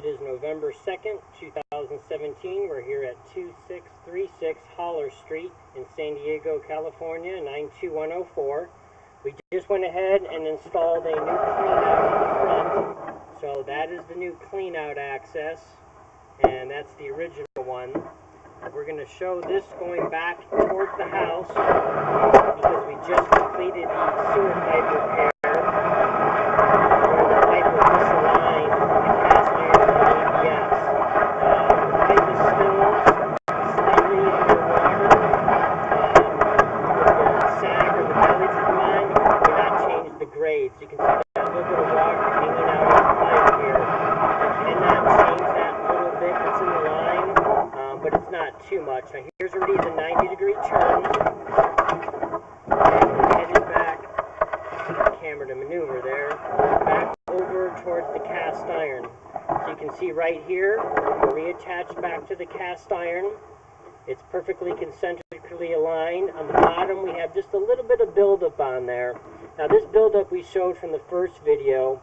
It is November 2nd, 2017. We're here at 2636 Holler Street in San Diego, California, 92104. We just went ahead and installed a new cleanout in the front. So that is the new cleanout access, and that's the original one. We're going to show this going back towards the house because we just completed the sewer pipe repair. Grades. You can see that little bit of water hanging out of the pipe here. You cannot change that little bit that's in the line, but it's not too much. Now here's where these a 90-degree turn. And we're headed back, camera to maneuver there, back over towards the cast iron. So you can see right here, we're reattached back to the cast iron. It's perfectly concentrically aligned. On the bottom, we have just a little bit of buildup on there. Now, this buildup we showed from the first video,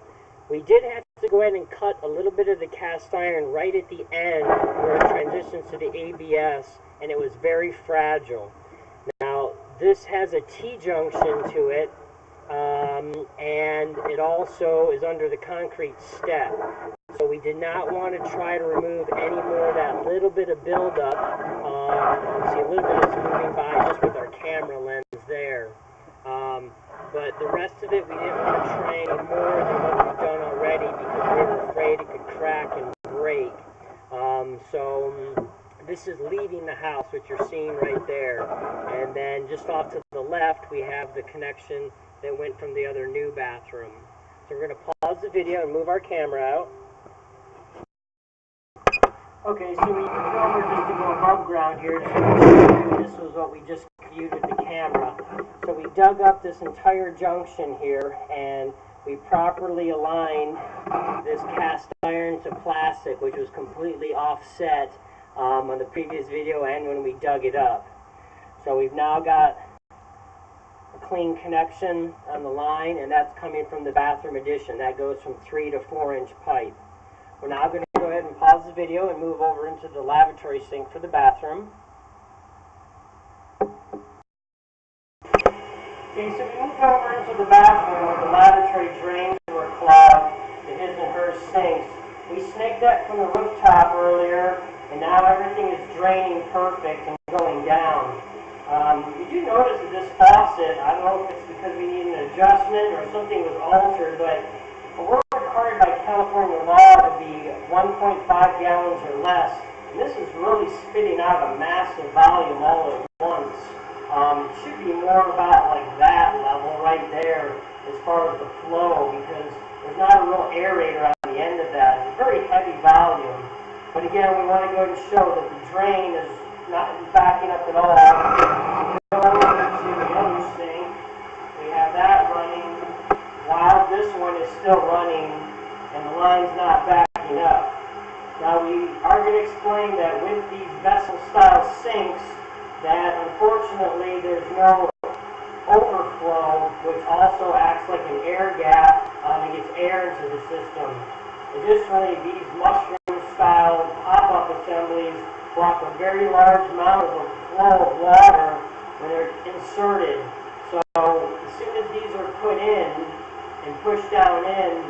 we did have to go ahead and cut a little bit of the cast iron right at the end where it transitions to the ABS, and it was very fragile. Now, this has a T-junction to it, and it also is under the concrete step. So we did not want to try to remove any more of that little bit of buildup. You can see a little bit is moving by just with our camera lens there. But the rest of it, we didn't want to try any more than what we've done already because we were afraid it could crack and break. So this is leaving the house, which you're seeing right there. And then just off to the left, we have the connection that went from the other new bathroom. So we're going to pause the video and move our camera out. Okay, so we moved over just to go above ground here. This was what we just viewed at the camera. So we dug up this entire junction here, and we properly aligned this cast iron to plastic, which was completely offset on the previous video and when we dug it up. So we've now got a clean connection on the line, and that's coming from the bathroom addition. That goes from 3 to 4-inch pipe. We're now going to go ahead and pause the video and move over into the lavatory sink for the bathroom. Okay, so we moved over into the bathroom where the lavatory drains were clogged, the his and hers sinks. We snaked that from the rooftop earlier, and now everything is draining perfect and going down. You do notice that this faucet, I don't know if it's because we need an adjustment or something was altered, but we're required by California law to be 1.5 gallons or less, and this is really spitting out a massive volume all at once. It should be more about like that level right there as far as the flow, because there's not a real aerator on the end of that. It's a very heavy volume. But again, we want to go ahead and show that the drain is not backing up at all. Go over to the other sink. We have that running while this one is still running and the line's not backing up. Now we are going to explain that with these vessel-style sinks, that unfortunately there's no overflow, which also acts like an air gap and gets air into the system. Additionally, these mushroom-style pop-up assemblies block a very large amount of the flow of water when they're inserted. So as soon as these are put in and pushed down in,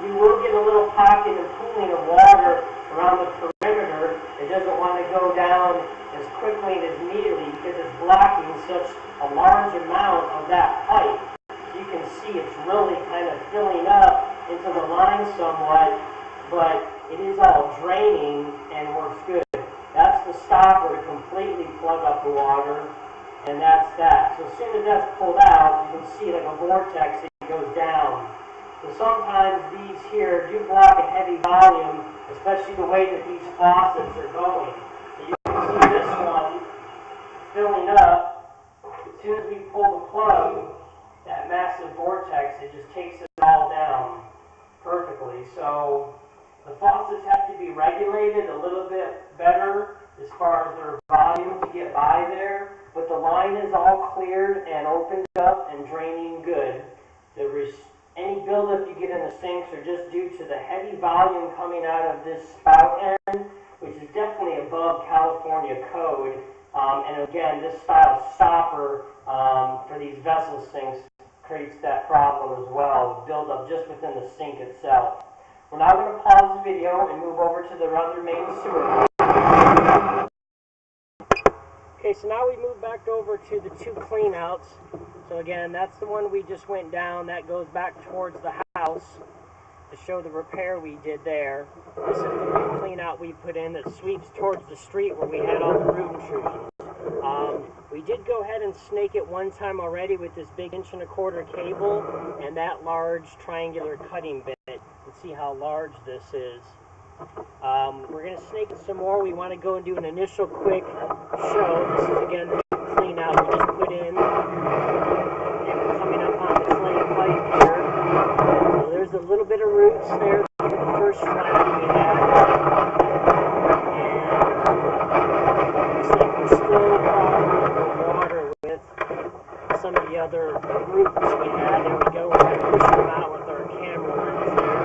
you will get a little pocket of pooling of water around the perimeter. It doesn't want to go down as quickly and as immediately because it's blocking such a large amount of that pipe. So you can see it's really kind of filling up into the line somewhat, but it is all draining and works good. That's the stopper to completely plug up the water, and that's that. So as soon as that's pulled out, you can see like a vortex that goes down. So sometimes these here do block a heavy volume, especially the way that these faucets are going. So you can see this one filling up. As soon as we pull the plug, that massive vortex, it just takes it all down perfectly. So the faucets have to be regulated a little bit better as far as their volume to get by there, but the line is all cleared and opened up and draining good. Any buildup you get in the sinks are just due to the heavy volume coming out of this spout end, which is definitely above California code. And again, this style stopper for these vessel sinks creates that problem as well, build up just within the sink itself. We're now going to pause the video and move over to the other main sewer. Okay, so now we move back over to the two cleanouts. So again, that's the one we just went down. That goes back towards the house to show the repair we did there. This is the new cleanout we put in that sweeps towards the street where we had all the root intrusions. We did go ahead and snake it one time already with this big 1.25" cable and that large triangular cutting bit. You can see how large this is. We're going to snake it some more. We want to go and do an initial quick show. This is again the clean out we just put in. And we're coming up on the clay pipe here. So there's a little bit of roots there for the first flat we had. And looks like we're still problems with water with some of the other roots we had. There we go. We're going to push them out with our camera lens there.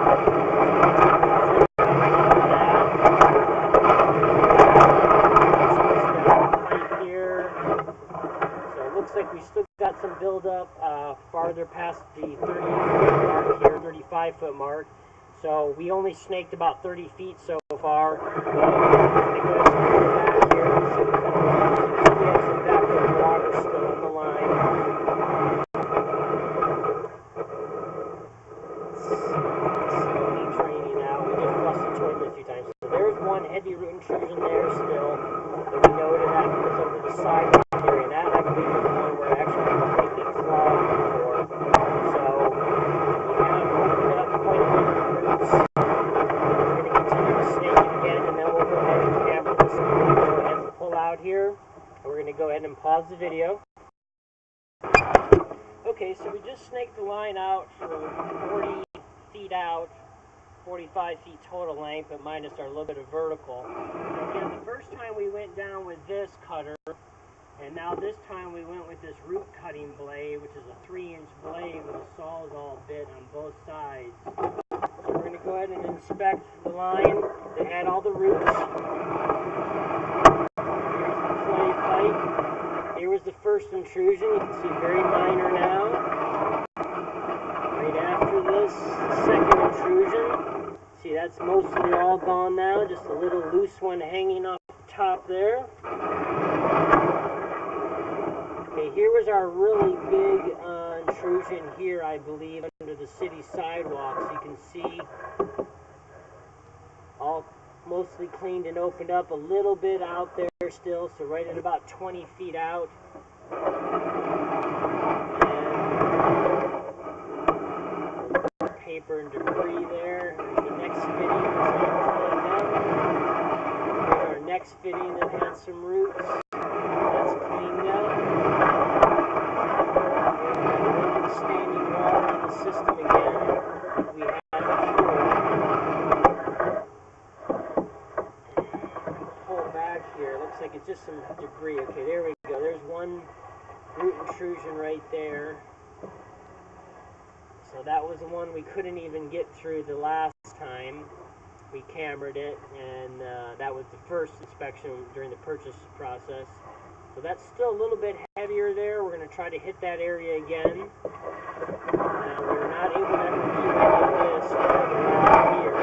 Like we still got some buildup farther past the 30-foot mark here, 35-foot mark. So we only snaked about 30 feet so far. We're going to go back here and see we have some backup water still on the line. Slowly draining out. We just flushed the toilet a few times. So there's one heavy root intrusion there still. But we noted that because over the side area. That I believe is the one where actually completely clogged before. So we have opened up quite a bit of roots. We're going to continue to snake it again, and then we'll go ahead and camera this. We're going to go ahead and pull out here, and we're going to go ahead and pause the video. Okay, so we just snaked the line out for 40 feet out, 45 feet total length, but minus our little bit of vertical. Again, the first time we went down with this cutter, and now this time we went with this root cutting blade, which is a 3-inch blade with a sawzall bit on both sides. So we're going to go ahead and inspect the line that had all the roots. Here's the clay pipe. Here was the first intrusion. You can see very minor now. Right after this, the second intrusion. See, that's mostly all gone now. Just a little loose one hanging off the top there. Okay, here was our really big intrusion here, I believe, under the city sidewalks. You can see all mostly cleaned and opened up, a little bit out there still, so right at about 20 feet out. And paper and debris there. There's the next fitting that's not cleaned up. Here's our next fitting that had some roots. That's cleaned up. Standing water in the system again. We had pull back here. Looks like it's just some debris. Okay, there we go. There's one root intrusion right there. So that was the one we couldn't even get through the last time we cambered it, and that was the first inspection during the purchase process. So that's still a little bit heavier there. We're going to try to hit that area again. Now, we're not able to review any of this further out here.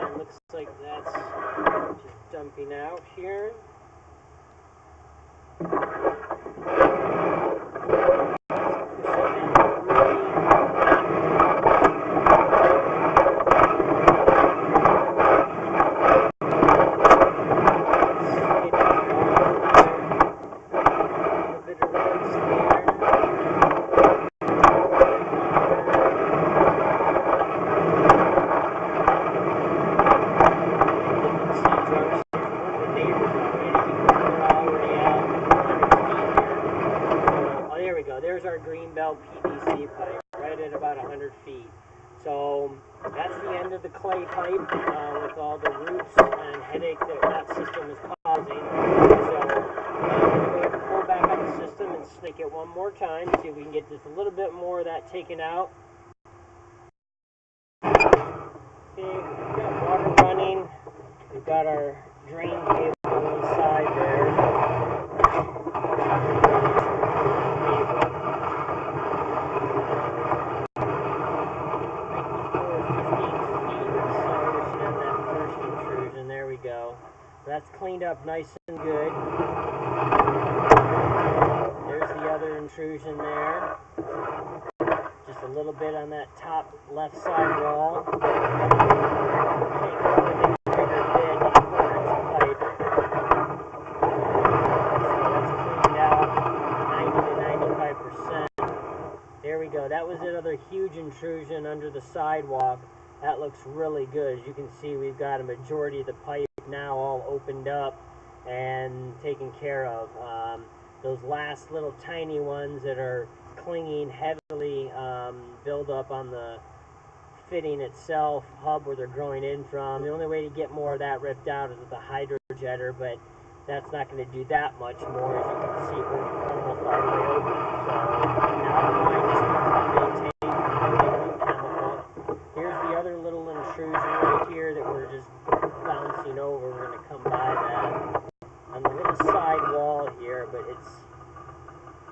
And looks like that's just dumping out here. There's our Greenbelt PVC pipe, right at about 100 feet. So that's the end of the clay pipe with all the roots and headache that that system is causing. So I'm going to go ahead and pull snake it one more time, see if we can get just a little bit more of that taken out. Okay, we've got water running. We've got our drain cable on the side there. There we go. That's cleaned up nice and good. There's the other intrusion there. Just a little bit on that top left side wall. There we go. That was another huge intrusion under the sidewalk. That looks really good. As you can see, we've got a majority of the pipe now all opened up and taken care of. Those last little tiny ones that are clinging heavily build up on the fitting itself, hub where they're growing in from. The only way to get more of that ripped out is with a hydrojetter, but that's not going to do that much more. As you can see, we're almost all the way open. So now the line is maintained with chemical. Here's the other little intrusion right here that we're just bouncing over. We're going to come by that on the little side wall here, but it's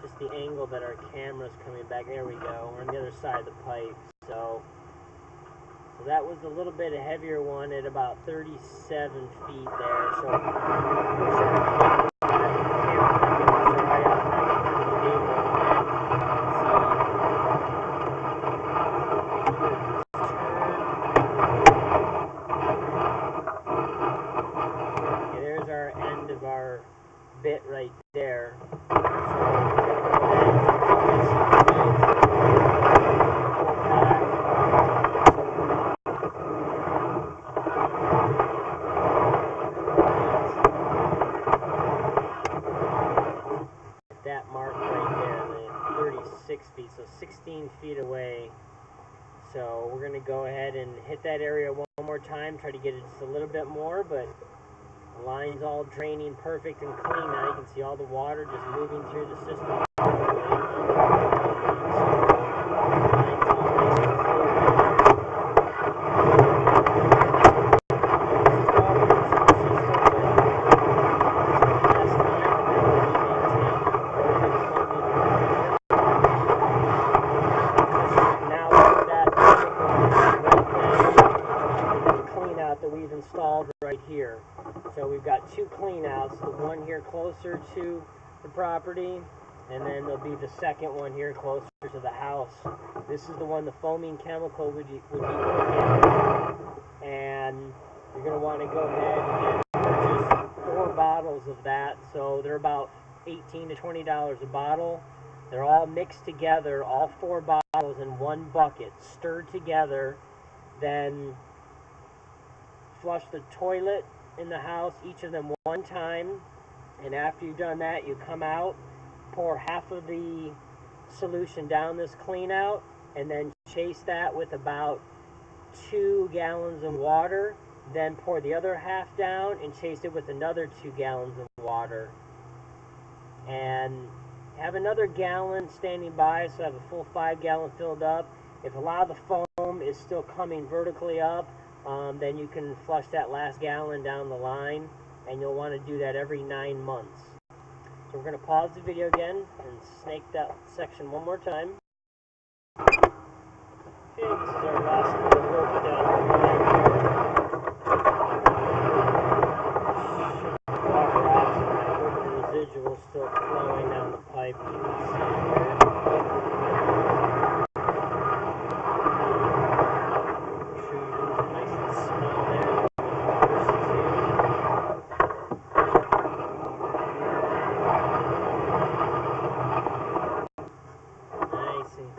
just the angle that our camera's coming back. There we go. We're on the other side of the pipe. So that was a little bit a heavier one at about 37 feet there. So there's our end of our bit right there. That mark right there, the 36 feet, so 16 feet away. So we're going to go ahead and hit that area one more time, try to get it just a little bit more, but the line's all draining perfect and clean now. You can see all the water just moving through the system. That we've installed right here. So we've got two cleanouts, the one here closer to the property, and then there'll be the second one here closer to the house. This is the one the foaming chemical would be put in, and you're going to want to go ahead and purchase 4 bottles of that. So they're about $18 to $20 a bottle. They're all mixed together, all 4 bottles in one bucket, stirred together, then flush the toilet in the house, each of them one time, and after you've done that, you come out, pour half of the solution down this clean out, and then chase that with about 2 gallons of water, then pour the other half down and chase it with another 2 gallons of water, and have another gallon standing by, so have a full 5 gallon filled up. If a lot of the foam is still coming vertically up, then you can flush that last gallon down the line, and you'll want to do that every 9 months. So we're going to pause the video again and snake that section one more time. Okay, this is our last little work done. Water off, so that little residual still flowing down the pipe. You can see here.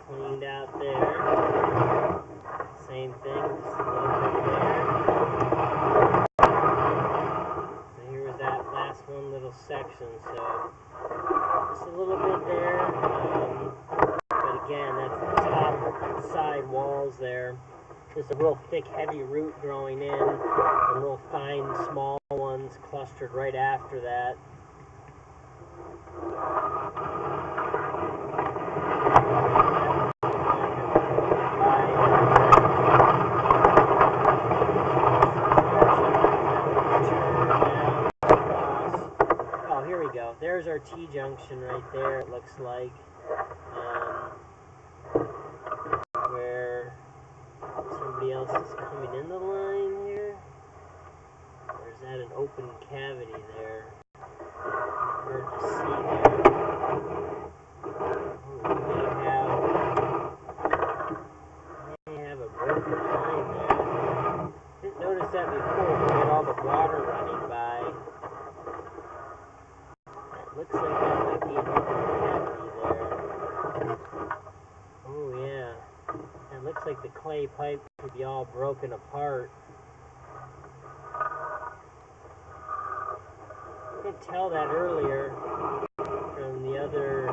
Cleaned out there. Same thing, just a little bit there. So here's that last one little section. So just a little bit there. But again, that's the top side walls there. Just a real thick, heavy root growing in, and real fine, small ones clustered right after that. T-junction right there, it looks like, where somebody else is coming in the line here. Or is that an open cavity there? Hard to see there. Oh, we may have a broken line there. Didn't notice that before. We had all the water running by. It looks like that might be an open cavity there. Oh yeah. It looks like the clay pipe could be all broken apart. I could tell that earlier from the other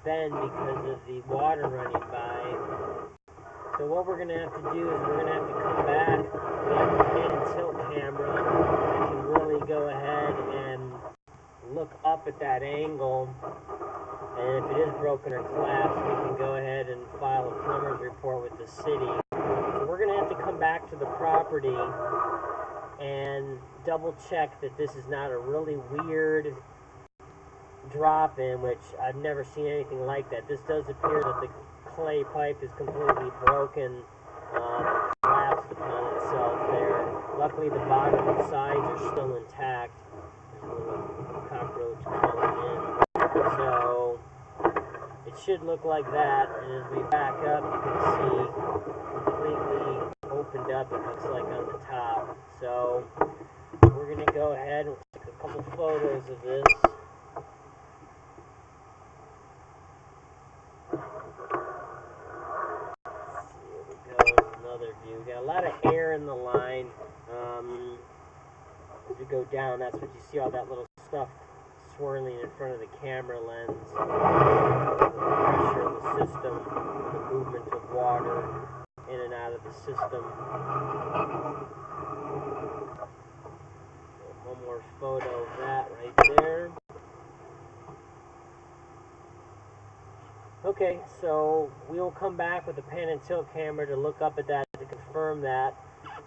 bend because of the water running by. So what we're going to have to do is we're going to have to come back. We have a pan and tilt camera that can really go ahead and look up at that angle. And if it is broken or collapsed, we can go ahead and file a plumber's report with the city. So we're going to have to come back to the property and double check that this is not a really weird drop-in, which I've never seen anything like that. This does appear that the clay pipe is completely broken, collapsed upon itself there. Luckily the bottom and sides are still intact. There's a little cockroach crawling in. So it should look like that, and as we back up you can see completely opened up, it looks like, on the top. So we're going to go ahead and take a couple photos of this. Here we go, another view. We got a lot of air in the line. As we go down, that's what you see, all that little stuff swirling in front of the camera lens. The pressure in the system, the movement of water in and out of the system. One more photo of that right there. Okay, so we'll come back with the pan and tilt camera to look up at that to confirm that.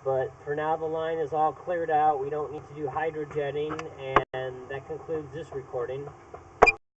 But for now, the line is all cleared out. We don't need to do hydrojetting, and that concludes this recording.